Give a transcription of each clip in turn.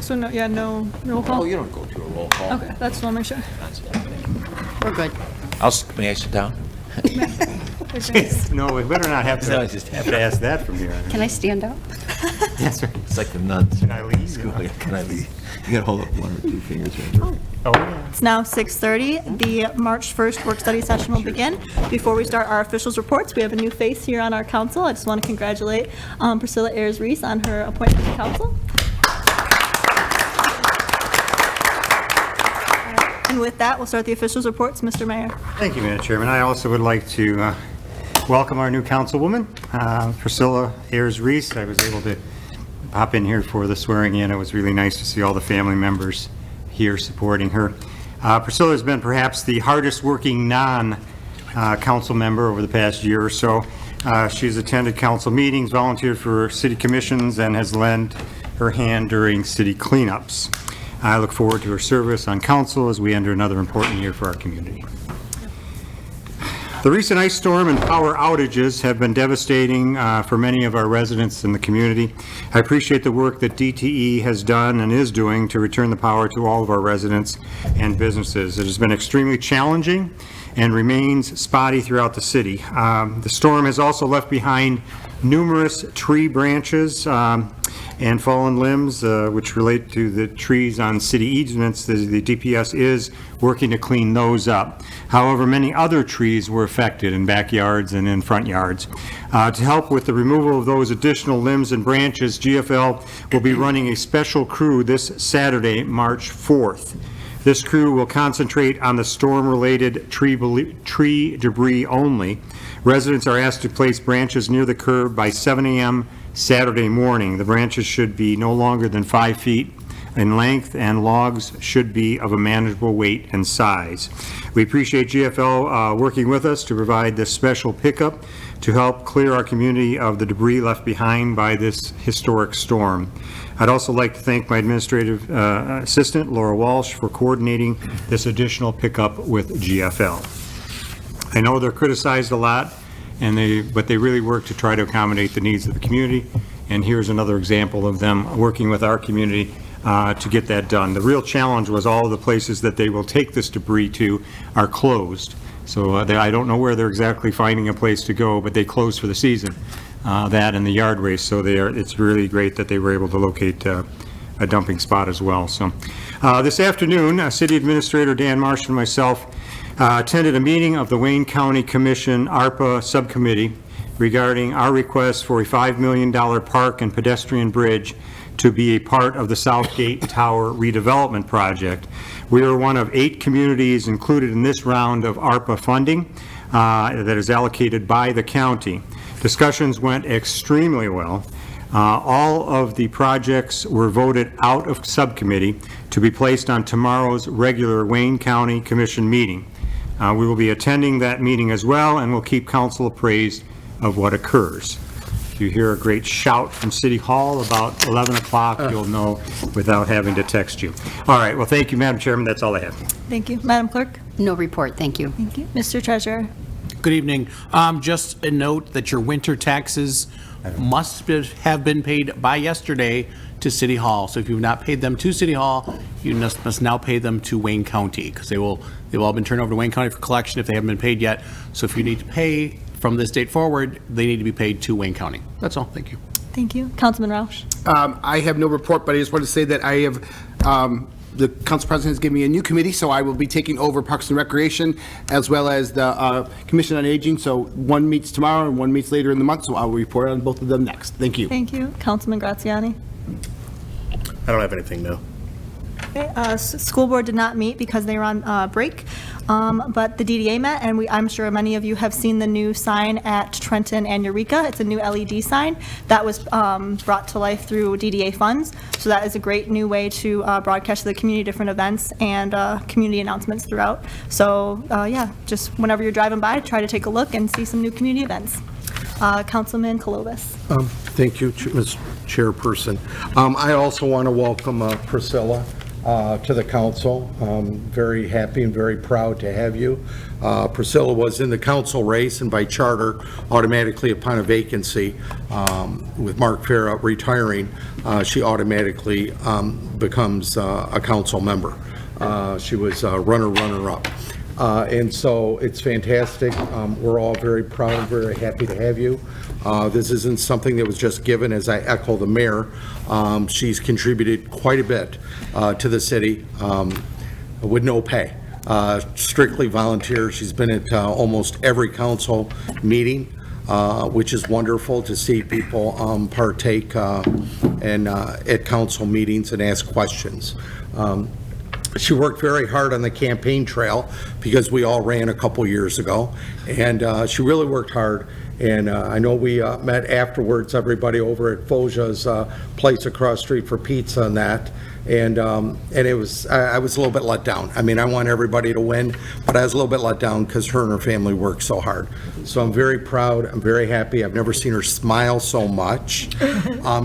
So no, yeah, no roll call? Oh, you don't go to a roll call. Okay, that's one, make sure. We're good. May I sit down? No, we better not have No, to I just have to ask that from here. Can I stand up? Yes, sir. It's like the nuns. Can I leave? School. Can I leave? You gotta hold up one or two fingers right there. Oh, yeah. It's now 6:30. The March 1st work study session will begin. Before we start our officials reports, we have a new face here on our council. I just want to congratulate Priscilla Ayers-Reese on her appointment to council. And with that, we'll start the officials reports. Mr. Mayor. Thank you, Madam Chairman. I also would like to welcome our new councilwoman, Priscilla Ayers-Reese. I was able to pop in here for the swearing in. It was really nice to see all the family members here supporting her. Priscilla has been perhaps the hardest working non-council member over the past year or so. She's attended council meetings, volunteered for city commissions, and has lent her hand during city cleanups. I look forward to her service on council as we enter another important year for our community. The recent ice storm and power outages have been devastating for many of our residents in the community. I appreciate the work that DTE has done and is doing to return the power to all of our residents and businesses. It has been extremely challenging and remains spotty throughout the city. The storm has also left behind numerous tree branches and fallen limbs, which relate to the trees on city easements. The DPS is working to clean those up. However, many other trees were affected in backyards and in front yards. To help with the removal of those additional limbs and branches, GFL will be running a special crew this Saturday, March 4th. This crew will concentrate on the storm-related tree debris only. Residents are asked to place branches near the curb by 7 a.m. Saturday morning. The branches should be no longer than 5 feet in length, and logs should be of a manageable weight and size. We appreciate GFL working with us to provide this special pickup to help clear our community of the debris left behind by this historic storm. I'd also like to thank my administrative assistant, Laura Walsh, for coordinating this additional pickup with GFL. I know they're criticized a lot, but they really work to try to accommodate the needs of the community, and here's another example of them working with our community to get that done. The real challenge was all of the places that they will take this debris to are closed. So I don't know where they're exactly finding a place to go, but they closed for the season, that and the yard waste. So it's really great that they were able to locate a dumping spot as well. So this afternoon, City Administrator Dan Marsh and myself attended a meeting of the Wayne County Commission ARPA Subcommittee regarding our request for a $5 million park and pedestrian bridge to be a part of the Southgate Tower redevelopment project. We are one of 8 communities included in this round of ARPA funding that is allocated by the county. Discussions went extremely well. All of the projects were voted out of subcommittee to be placed on tomorrow's regular Wayne County Commission meeting. We will be attending that meeting as well, and we'll keep council appraised of what occurs. If you hear a great shout from City Hall about 11 o'clock, you'll know without having to text you. All right, well, thank you, Madam Chairman. That's all I have. Thank you. Madam Clerk? No report, thank you. Thank you. Mr. Treasurer? Good evening. Just a note that your winter taxes must have been paid by yesterday to City Hall. So if you've not paid them to City Hall, you must now pay them to Wayne County, because they've all been turned over to Wayne County for collection if they haven't been paid yet. So if you need to pay from this date forward, they need to be paid to Wayne County. That's all. Thank you. Thank you. Councilman Roush? I have no report, but I just want to say that I have, the council president has given me a new committee, so I will be taking over Parks and Recreation as well as the Commission on Aging. So one meets tomorrow and one meets later in the month, so I will report on both of them next. Thank you. Thank you. Councilman Graziani? I don't have anything, no. Okay, school board did not meet because they were on break, but the DDA met, and I'm sure many of you have seen the new sign at Trenton and Eureka. It's a new LED sign that was brought to life through DDA funds, so that is a great new way to broadcast to the community different events and community announcements throughout. So yeah, just whenever you're driving by, try to take a look and see some new community events. Councilman Kolovis. Thank you, Ms. Chairperson. I also want to welcome Priscilla to the council. Very happy and very proud to have you. Priscilla was in the council race, and by charter, automatically upon a vacancy, with Mark Farah retiring, she automatically becomes a council member. She was runner-up. And so it's fantastic. We're all very proud and very happy to have you. This isn't something that was just given, as I echo the mayor. She's contributed quite a bit to the city with no pay. Strictly volunteer. She's been at almost every council meeting, which is wonderful to see people partake at council meetings and ask questions. She worked very hard on the campaign trail because we all ran a couple years ago, and she really worked hard. And I know we met afterwards, everybody over at Foja's place across the street for pizza and that. And it was, I was a little bit let down. I mean, I want everybody to win, but I was a little bit let down because her and her family worked so hard. So I'm very proud, I'm very happy. I've never seen her smile so much.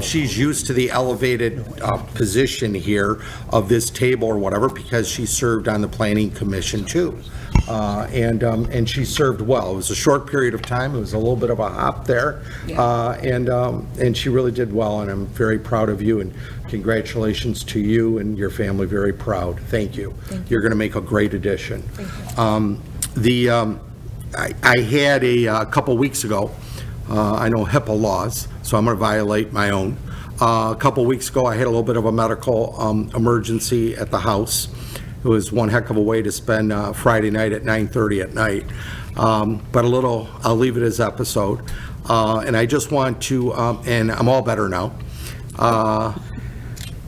She's used to the elevated position here of this table or whatever because she served on the planning commission too. And she served well. It was a short period of time. It was a little bit of a hop there. And she really did well, and I'm very proud of you, and congratulations to you and your family. Very proud. Thank you. You're going to make a great addition. I had a couple weeks ago, I know HIPAA laws, so I'm going to violate my own. A couple weeks ago, I had a little bit of a medical emergency at the house. It was one heck of a way to spend Friday night at 9:30 at night. But I'll leave it as episode. And I just want to, and I'm all better now.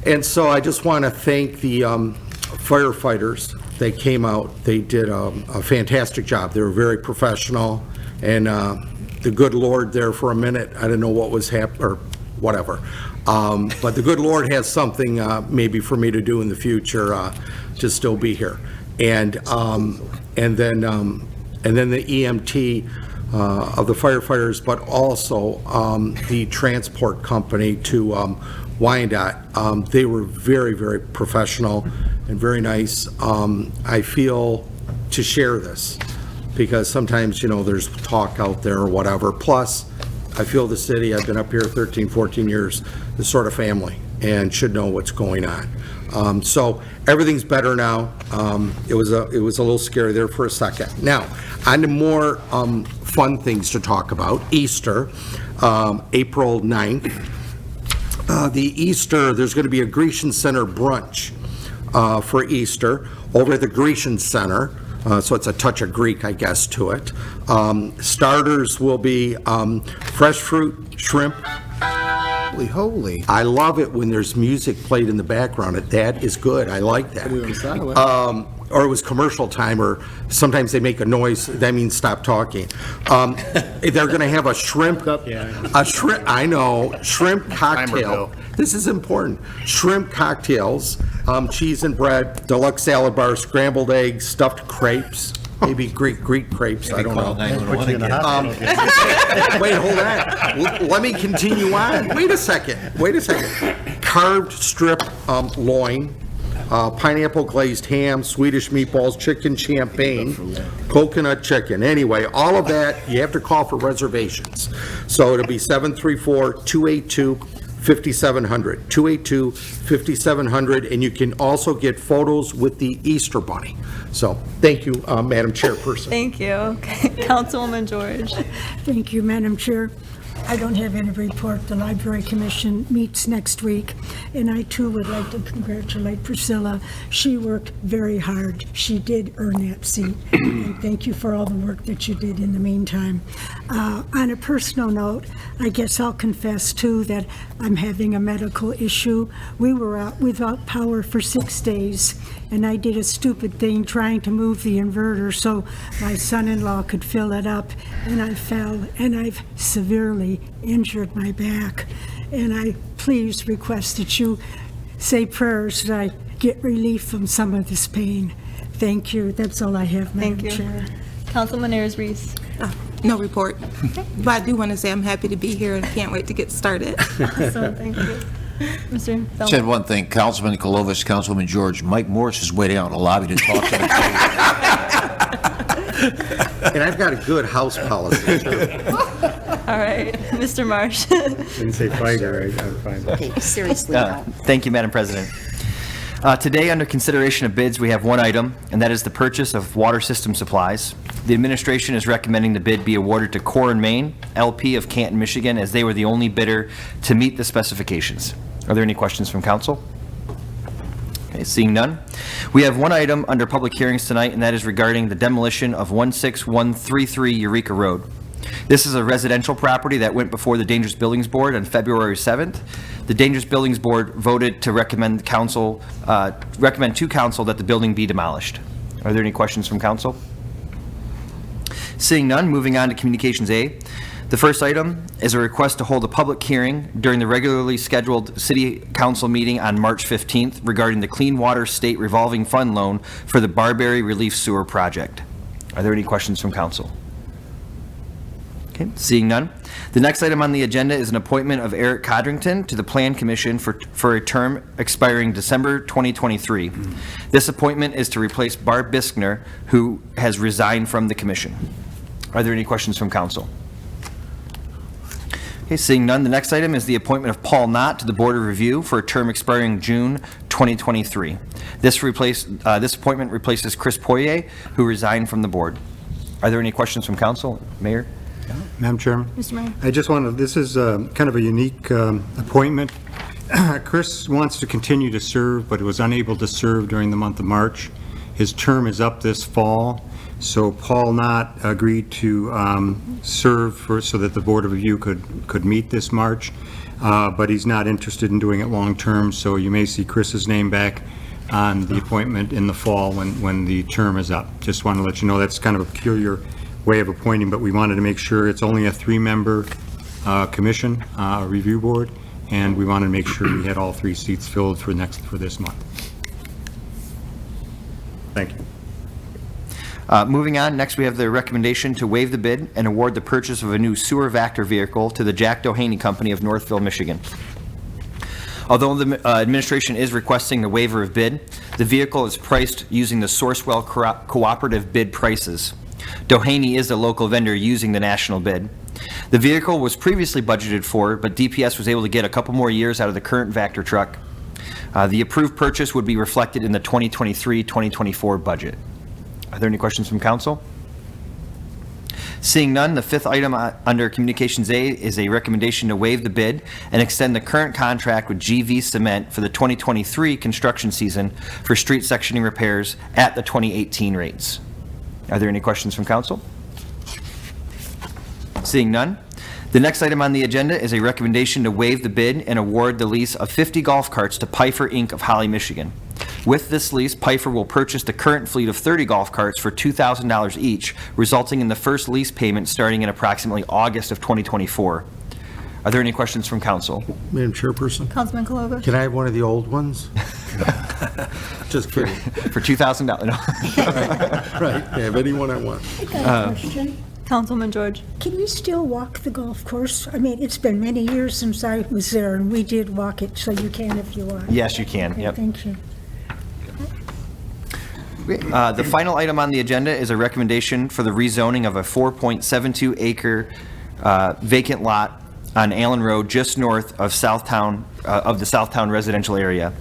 And so I just want to thank the firefighters. They came out, they did a fantastic job. They were very professional, and the good Lord there for a minute, I didn't know what was happening, or whatever. But the good Lord has something maybe for me to do in the future to still be here. And then the EMT of the firefighters, but also the transport company to Wyandotte. They were very, very professional and very nice. I feel to share this because sometimes, you know, there's talk out there or whatever. Plus, I feel the city, I've been up here 13, 14 years, is sort of family and should know what's going on. So everything's better now. It was a little scary there for a second. Now, on to more fun things to talk about. Easter, April 9th. The Easter, there's going to be a Grecian Center brunch for Easter over at the Grecian Center. So it's a touch of Greek, I guess, to it. Starters will be fresh fruit, shrimp. Holy. I love it when there's music played in the background. That is good. I like that. Or it was commercial time, or sometimes they make a noise. That means stop talking. They're going to have a shrimp. I know, shrimp cocktail. This is important. Shrimp cocktails, cheese and bread, deluxe salad bar, scrambled eggs, stuffed crepes, maybe Greek crepes. I don't know. Wait, hold on. Let me continue on. Wait a second. Carved strip loin. Pineapple glazed ham, Swedish meatballs, chicken champagne, coconut chicken. Anyway, all of that, you have to call for reservations. So it'll be 734-282-5700, 282-5700, and you can also get photos with the Easter Bunny. So thank you, Madam Chairperson. Thank you. Okay. Councilwoman George. Thank you, Madam Chair. I don't have any report. The Library Commission meets next week, and I too would like to congratulate Priscilla. She worked very hard. She did earn that seat, and thank you for all the work that you did in the meantime. On a personal note, I guess I'll confess too that I'm having a medical issue. We were out without power for 6 days, and I did a stupid thing trying to move the inverter so my son-in-law could fill it up, and I fell, and I've severely injured my back. And I please request that you say prayers that I get relief from some of this pain. Thank you. That's all I have, Madam Chair. Councilman Ayers-Reese. No report. But I do want to say I'm happy to be here and can't wait to get started. Awesome, thank you. Mr. Said Feldman. one thing, Councilman Kalovis, Councilwoman George, Mike Morris is waiting out in the lobby to talk to the And I've got a good house policy, too. All right, Mr. Marsh. Didn't say Feiger, I'm fine. Okay, seriously now. Thank you, Madam President. Today, under consideration of bids, we have one item, and that is the purchase of water system supplies. The administration is recommending the bid be awarded to Core and Main, LP of Canton, Michigan, as they were the only bidder to meet the specifications. Are there any questions from council? Okay, seeing none. We have one item under public hearings tonight, and that is regarding the demolition of 16133 Eureka Road. This is a residential property that went before the Dangerous Buildings Board on February 7th. The Dangerous Buildings Board voted to recommend to council that the building be demolished. Are there any questions from council? Seeing none, moving on to Communications A. The first item is a request to hold a public hearing during the regularly scheduled City Council meeting on March 15th regarding the Clean Water State Revolving Fund loan for the Barberry Relief Sewer Project. Are there any questions from council? Okay, seeing none. The next item on the agenda is an appointment of Eric Codrington to the Plan Commission for a term expiring December 2023. This appointment is to replace Barb Biskner, who has resigned from the commission. Are there any questions from council? Okay, seeing none, the next item is the appointment of Paul Knott to the Board of Review for a term expiring June 2023. This appointment replaces Chris Poirier, who resigned from the board. Are there any questions from council? Mayor? Madam Chairman? Mr. Mayor. I just wanted, this is kind of a unique appointment. Chris wants to continue to serve, but was unable to serve during the month of March. His term is up this fall, so Paul Knott agreed to serve so that the Board of Review could meet this March, but he's not interested in doing it long-term, so you may see Chris's name back on the appointment in the fall when the term is up. Just want to let you know that's kind of a peculiar way of appointing, but we wanted to make sure it's only a 3-member commission, review board, and we wanted to make sure we had all 3 seats filled for this month. Thank you. Moving on, next we have the recommendation to waive the bid and award the purchase of a new sewer Vector vehicle to the Jack Doheny Company of Northville, Michigan. Although the administration is requesting the waiver of bid, the vehicle is priced using the Sourcewell cooperative bid prices. Doheny is a local vendor using the national bid. The vehicle was previously budgeted for, but DPS was able to get a couple more years out of the current Vector truck. The approved purchase would be reflected in the 2023-2024 budget. Are there any questions from council? Seeing none, the fifth item under Communications A is a recommendation to waive the bid and extend the current contract with GV Cement for the 2023 construction season for street sectioning repairs at the 2018 rates. Are there any questions from council? Seeing none, the next item on the agenda is a recommendation to waive the bid and award the lease of 50 golf carts to Pifer Inc. of Holly, Michigan. With this lease, Pifer will purchase the current fleet of 30 golf carts for $2,000 each, resulting in the first lease payment starting in approximately August of 2024. Are there any questions from council? Madam Chairperson, Councilman Kaloga. can I have one of the old ones? Just kidding. For $2,000? No. Right, have anyone I want. I got a question. Councilman George. Can we still walk the golf course? I mean, it's been many years since I was there, and we did walk it, so you can if you want. Yes, you can. Okay, Yep. thank you. The final item on the agenda is a recommendation for the rezoning of a 4.72 acre vacant lot on Allen Road just north of Southtown, of the Southtown residential area.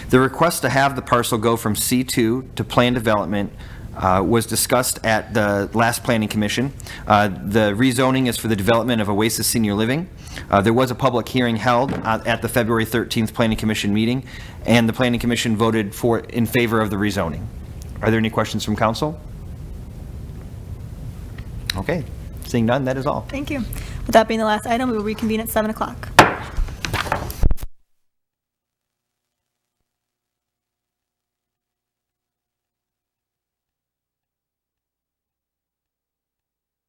The request to have the parcel go from C2 to planned development was discussed at the last planning commission. The rezoning is for the development of Oasis Senior Living. There was a public hearing held at the February 13th planning commission meeting, and the planning commission voted in favor of the rezoning. Are there any questions from council? Okay, seeing none, that is all. Thank you. With that being the last item, we will reconvene at 7 o'clock.